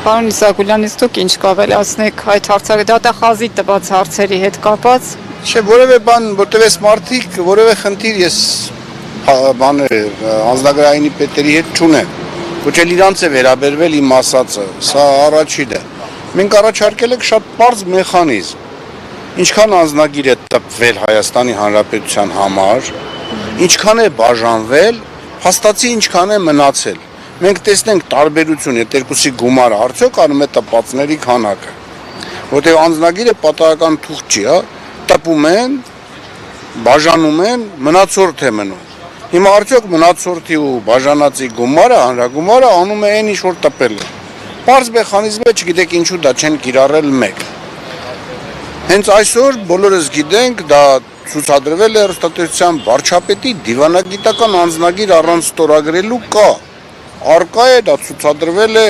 Պարոն Իսագուլյանից դուք ինչ կավելացնեք այդ հարցերը դատախազի տված հարցերի հետ կապած։ Չէ, որևէ բան, որտեղ էս մարդիկ, որևէ խնդիր ես բաներ անձնագրայինի պետերի հետ չունեմ։ Ոչ էլ իրանց է վերաբերվել իմ ասածը, սա առաջինը։ Մենք առաջարկել ենք շատ պարզ մեխանիզմ։ Ինչքան անձնագիր է տպվել Հայաստանի Հանրապետության համար, ինչքան է բաժանվել, փաստացի ինչքան է մնացել։ Մենք տեսնենք տարբերություն, եթե երկուսի գումարը արդյոք անում է տպածների քանակը, որտեղ անձնագիրը պատահական թուղթ չի, հա, տպում են, բաժանում են, մնացորդ է մնում։ Հիմա արդյոք մնացորդի ու բաժանածի գումարը, հանրագումարը անում է այն ինչ որ տպել է։ Պարզ մեխանիզմ է, չգիտեք ինչու դա չեն կիրառել մեկ։ Հենց այսօր բոլորս գիտենք, դա ցուցադրվել է հեռուստատեսության վարչապետի դիվանագիտական անձնագիր առանց ստորագրելու կա։ Արկա է, դա ցուցադրվել է,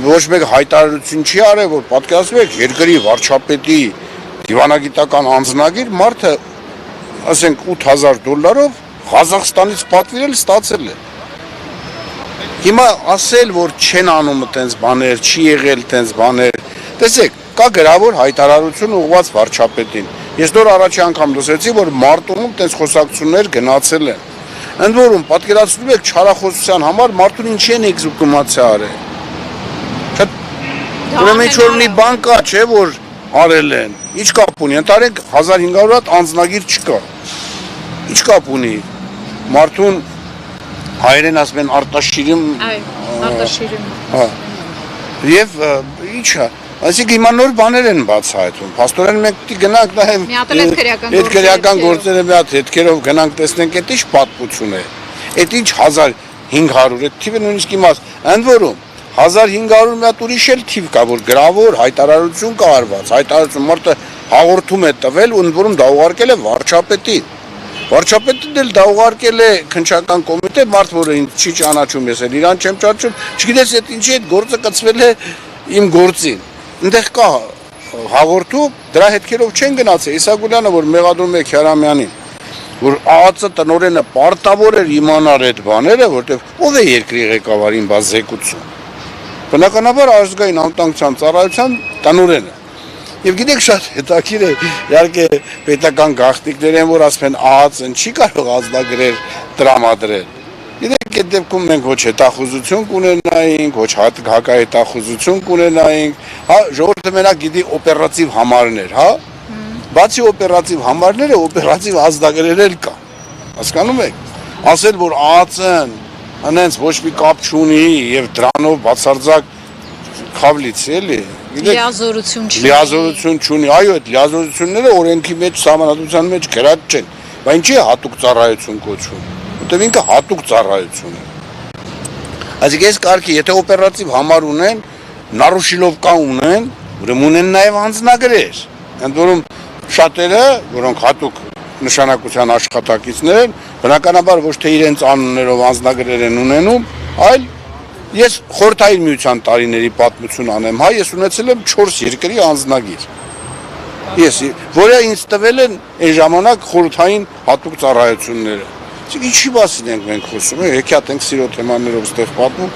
ոչ մեկ հայտարարություն չի արել, որ պատկերացրեք երկրի վարչապետի դիվանագիտական անձնագիր մարդը, ասենք $8,000 Ղազախստանից պատվիրել ստացել է։ Հիմա ասել, որ չեն անում այդպես բաներ, չի եղել այդպես բաներ, տեսեք, կա գրավոր հայտարարություն ուղղված վարչապետին։ Ես նոր առաջի անգամ լսեցի, որ Մարտունում այդպես խոսակցություններ գնացել են։ Ընդ որում, պատկերացնում եք չարախոսության համար մարդուն ինչի են էքզեկուտացիա արել։ Ուրեմն ինչ-որ մի բան կա, չէ, որ արել են։ Ինչ կապ ունի, ընտարենք 1500 հատ անձնագիր չկա։ Ինչ կապ ունի։ Մարդուն հայերեն ասում են արտաշիրում։ Արտաշիրում։ Հա։ Եվ ինչա, այսինքն հիմա նոր բաներ են բացահայտվում։ Փաստորեն մենք պիտի գնանք նաև այդ քրեական գործերը մի հատ հետքերով գնանք տեսնենք այդ ինչ պատմություն է։ Այդ ինչ 1500, այդ թիվը նույնիսկ իմաց։ Ընդ որում 1500 մի հատ ուրիշ էլ թիվ կա, որ գրավոր հայտարարություն կա արված, հայտարարություն մարդը հաղորդում է տվել ու ընդ որում դա ուղարկել է վարչապետին։ Վարչապետն էլ դա ուղարկել է քննչական կոմիտե, մարդ որը ինձ չի ճանաչում, ես էլ իրան չեմ ճանաչում, չգիտես այդ ինչի այդ գործը կցվել է իմ գործին։ Այնտեղ կա հաղորդում, դրա հետքերով չեն գնացել։ Իսագուլյանը, որ մեղադրում է Քյարամյանին, որ ԱԱԾ տնօրենը պարտավոր էր իմանալ այդ բաները, որտեղ ով է երկրի ղեկավարին բաց զեկուցում։ Բնականաբար ազգային անվտանգության ծառայության տնօրենը։ Եվ գիտեք շատ հետաքրքիր է, իհարկե պետական գաղտնիքներ են, որ ասում են ԱԱԾ-ն չի կարող ազդագրեր տրամադրել։ Գիտեք այդ դեպքում մենք ոչ հետախուզություն կունենայինք, ոչ հակահետախուզություն կունենայինք, հա, ժողովուրդը մենակ գիտի օպերատիվ համարներ, հա։ Բացի օպերատիվ համարները, օպերատիվ ազդագրեր էլ կա։ Հասկանում եք։ Ասել, որ ԱԱԾ-ն հենց ոչ մի կապ չունի եւ դրանով բացարձակ խավլիցի էլի։ Լիազորություն չունի, այո, այդ լիազորությունները օրենքի մեջ, սահմանադրության մեջ գրած չեն, բայց ինչի է հատուկ ծառայություն կոչվում, որտեղ ինքը հատուկ ծառայություն է։ Այսինքն այս կարգի, եթե օպերատիվ համար ունեն, նարուշիլովկա ունեն, ուրեմն ունեն նաև անձնագրեր, ընդ որում շատերը, որոնք հատուկ նշանակության աշխատակիցներ են, բնականաբար ոչ թե իրենց անուններով անձնագրեր են ունենում, այլ ես խորհրդային միության տարիների պատմություն անեմ, հա, ես ունեցել եմ 4 երկրի անձնագիր։ Ես, որը ինձ տվել են այն ժամանակ խորհրդային հատուկ ծառայությունները։ Ինչի մասին ենք մենք խոսում, հեքիաթ ենք սիրո թեմաներով ստեղ պատմում,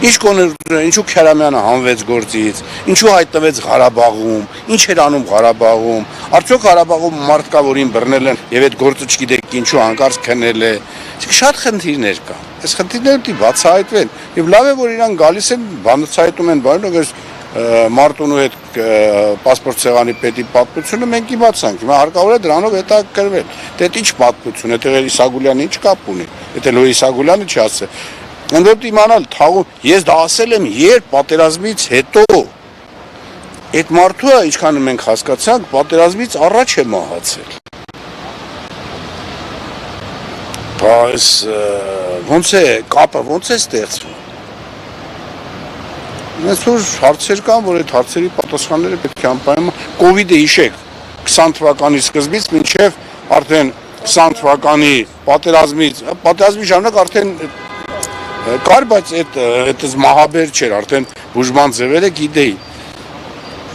ինչ կոներություն, ինչու Քյարամյանը հանվեց գործից, ինչու հայտնվեց Ղարաբաղում, ինչ էր անում Ղարաբաղում, արդյոք Ղարաբաղում մարդ կա, որին բռնել են եւ այդ գործը չգիտեք ինչու հանկարծ քնել է։ Շատ խնդիրներ կա։ Այս խնդիրները պիտի բացահայտվեն եւ լավ է որ իրան գալիս են բացահայտում են բանը որ Մարտունու հետ պասպորտ սեղանի պետի պատմությունը մենք իմացանք։ Հիմա հարկավոր է դրանով հետաքրքրվել։ Դե ինչ պատմություն է, դե Իսագուլյանը ինչ կապ ունի։ Եթե լո Իսագուլյանը չի ասել։ Ընդդեմ իմանալ թաղում ես դա ասել եմ երբ պատերազմից հետո այդ մարդու ինչքան մենք հասկացանք պատերազմից առաջ է մահացել։ Բայց ոնց է կապը ոնց է ստեղծվում։ Մենք որ հարցեր կան, որ այդ հարցերի պատասխանները պետք է անպայման կոവിഡ്ը հիշեք 20 թվականի սկզբից մինչև արդեն 20 թվականի պատերազմի ժամանակ արդեն կար, բայց այդպես մահաբեր չէր, արդեն բուժման ձևերը գիտեի։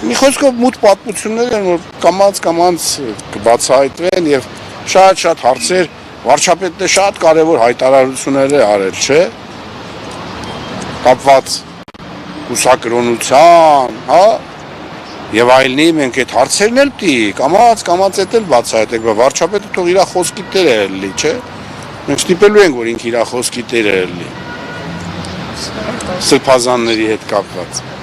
Մի խոսքով մութ պատմություններ են, որ կամաց կբացահայտվեն եւ շատ հարցեր վարչապետն է շատ կարևոր հայտարարություններ է արել, չէ՞։ Կապված կուսակրոնության, հա, եւ այլնի մենք այդ հարցերն էլ պիտի կամած էլ բացահայտենք, վարչապետը թող իր խոսքի տերը լինի, չէ՞։ Մենք ստիպելու ենք, որ ինքը իր խոսքի տերը լինի։ Սրբազանների հետ կապված։